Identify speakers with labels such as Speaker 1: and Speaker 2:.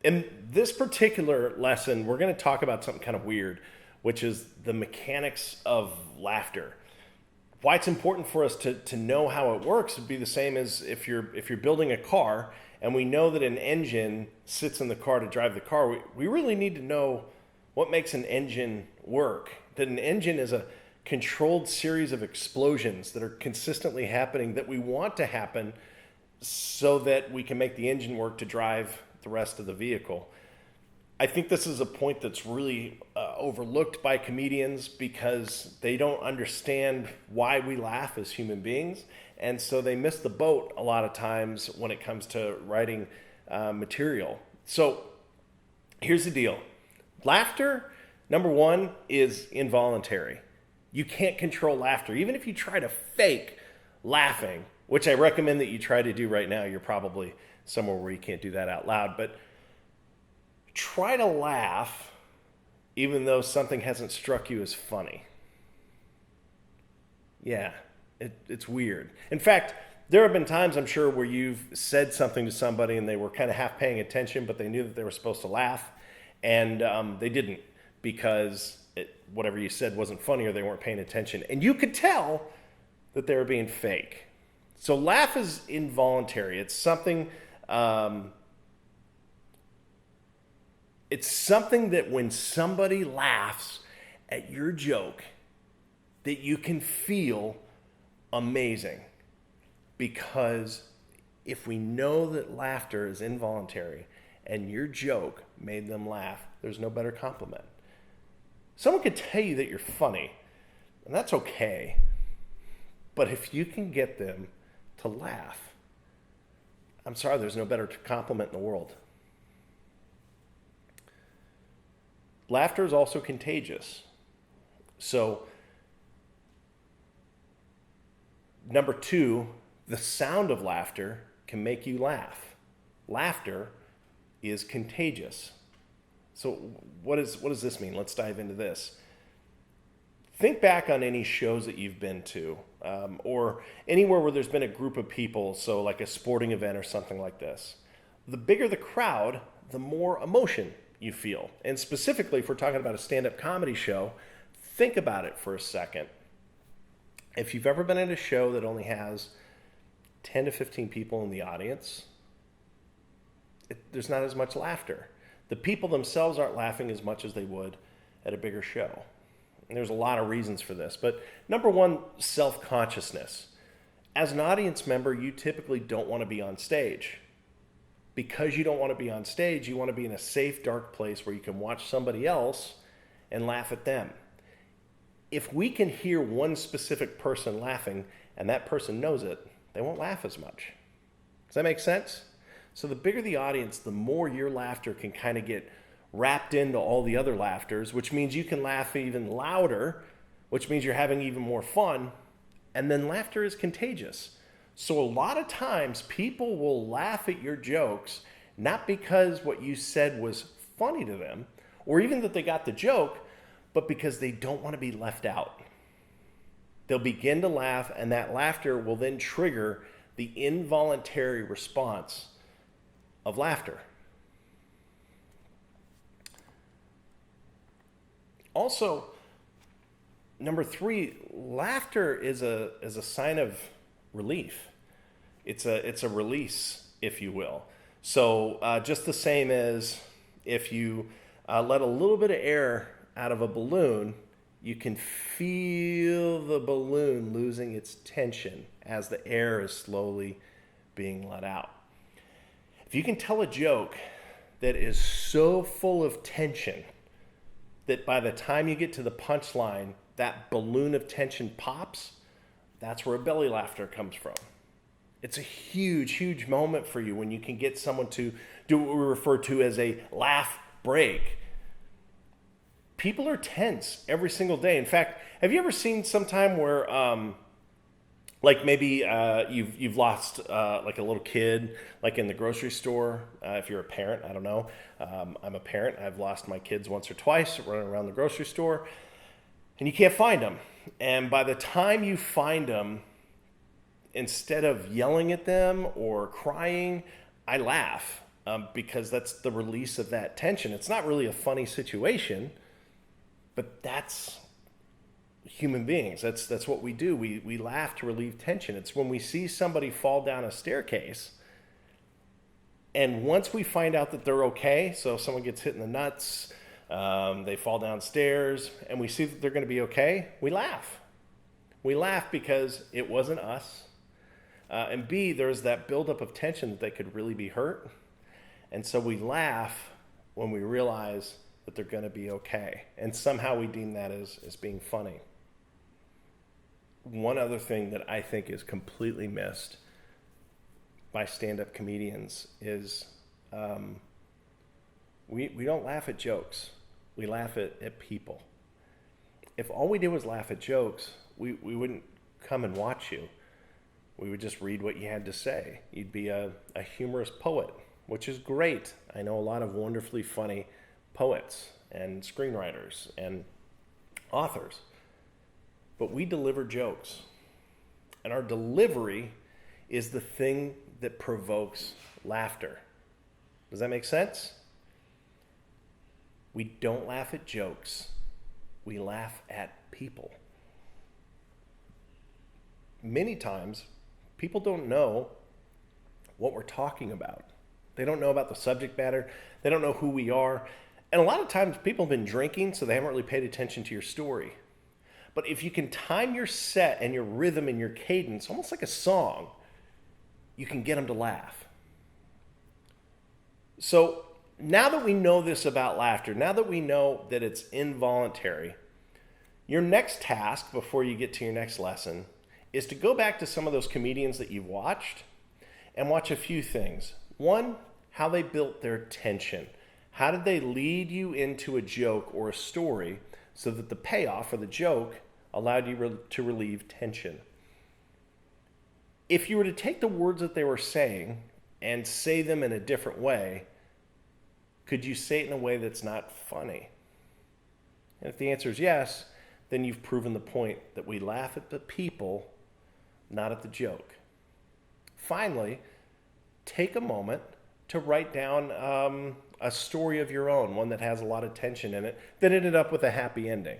Speaker 1: In this particular lesson, we're going to talk about something kind of weird, which is the mechanics of laughter. Why it's important for us to know how it works would be the same as if you're building a car and we know that an engine sits in the car to drive the car. We really need to know what makes an engine work. That an engine is a controlled series of explosions that are consistently happening that we want to happen so that we can make the engine work to drive the rest of the vehicle. I think this is a point that's really overlooked by comedians because they don't understand why we laugh as human beings. And so they miss the boat a lot of times when it comes to writing material. So here's the deal. Laughter, number one, is involuntary. You can't control laughter. Even if you try to fake laughing, which I recommend that you try to do right now, you're probably somewhere where you can't do that out loud, but try to laugh even though something hasn't struck you as funny. Yeah, it's weird. In fact, there have been times, I'm sure, where you've said something to somebody and they were kind of half paying attention, but they knew that they were supposed to laugh, and they didn't because whatever you said wasn't funny or they weren't paying attention. And you could tell that they were being fake. So laugh is involuntary. It's something that when somebody laughs at your joke, that you can feel amazing. Because if we know that laughter is involuntary and your joke made them laugh, there's no better compliment. Someone could tell you that you're funny, and that's okay. But if you can get them to laugh, I'm sorry, there's no better compliment in the world. Laughter is also contagious. So, number two, the sound of laughter can make you laugh. Laughter is contagious. So what does this mean? Let's dive into this. Think back on any shows that you've been to, or anywhere where there's been a group of people, so like a sporting event or something like this. The bigger the crowd, the more emotion you feel. And specifically, if we're talking about a stand-up comedy show, think about it for a second. If you've ever been at a show that only has 10 to 15 people in the audience, there's not as much laughter. The people themselves aren't laughing as much as they would at a bigger show. And there's a lot of reasons for this. But number one, self-consciousness. As an audience member, you typically don't want to be on stage. Because you don't want to be on stage, you want to be in a safe, dark place where you can watch somebody else and laugh at them. If we can hear one specific person laughing and that person knows it, they won't laugh as much. Does that make sense? So the bigger the audience, the more your laughter can kind of get wrapped into all the other laughters, which means you can laugh even louder, which means you're having even more fun. And then laughter is contagious. So a lot of times people will laugh at your jokes, not because what you said was funny to them, or even that they got the joke, but because they don't want to be left out. They'll begin to laugh, and that laughter will then trigger the involuntary response of laughter. Also, number three, laughter is a sign of relief. It's a release, if you will. So just the same as if you let a little bit of air out of a balloon, you can feel the balloon losing its tension as the air is slowly being let out. If you can tell a joke that is so full of tension that by the time you get to the punchline, that balloon of tension pops, that's where a belly laughter comes from. It's a huge, huge moment for you when you can get someone to do what we refer to as a laugh break. People are tense every single day. In fact, have you ever seen sometime where like maybe you've lost like a little kid, like in the grocery store? If you're a parent, I don't know. I'm a parent. I've lost my kids once or twice running around the grocery store, and you can't find them. And by the time you find them, instead of yelling at them or crying, I laugh. because that's the release of that tension. It's not really a funny situation, but that's human beings. That's what we do. We laugh to relieve tension. It's when we see somebody fall down a staircase, and once we find out that they're okay, so if someone gets hit in the nuts, they fall downstairs, and we see that they're going to be okay, we laugh. We laugh because it wasn't us. And B, there's that buildup of tension that they could really be hurt. And so we laugh when we realize that they're going to be okay. And somehow we deem that as being funny. One other thing that I think is completely missed by stand-up comedians is we don't laugh at jokes. We laugh at people. If all we did was laugh at jokes, we wouldn't come and watch you. We would just read what you had to say. You'd be a humorous poet, which is great. I know a lot of wonderfully funny poets and screenwriters and authors. But we deliver jokes. And our delivery is the thing that provokes laughter. Does that make sense? We don't laugh at jokes. We laugh at people. Many times, people don't know what we're talking about. They don't know about the subject matter. They don't know who we are. And a lot of times people have been drinking, so they haven't really paid attention to your story. But if you can time your set and your rhythm and your cadence, almost like a song, you can get them to laugh. So now that we know this about laughter, now that we know that it's involuntary, your next task before you get to your next lesson is to go back to some of those comedians that you've watched and watch a few things. One, how they built their tension. How did they lead you into a joke or a story so that the payoff for the joke allowed you to relieve tension? If you were to take the words that they were saying and say them in a different way, could you say it in a way that's not funny? And if the answer is yes, then you've proven the point that we laugh at the people, not at the joke. Finally, take a moment to write down a story of your own, one that has a lot of tension in it, that ended up with a happy ending.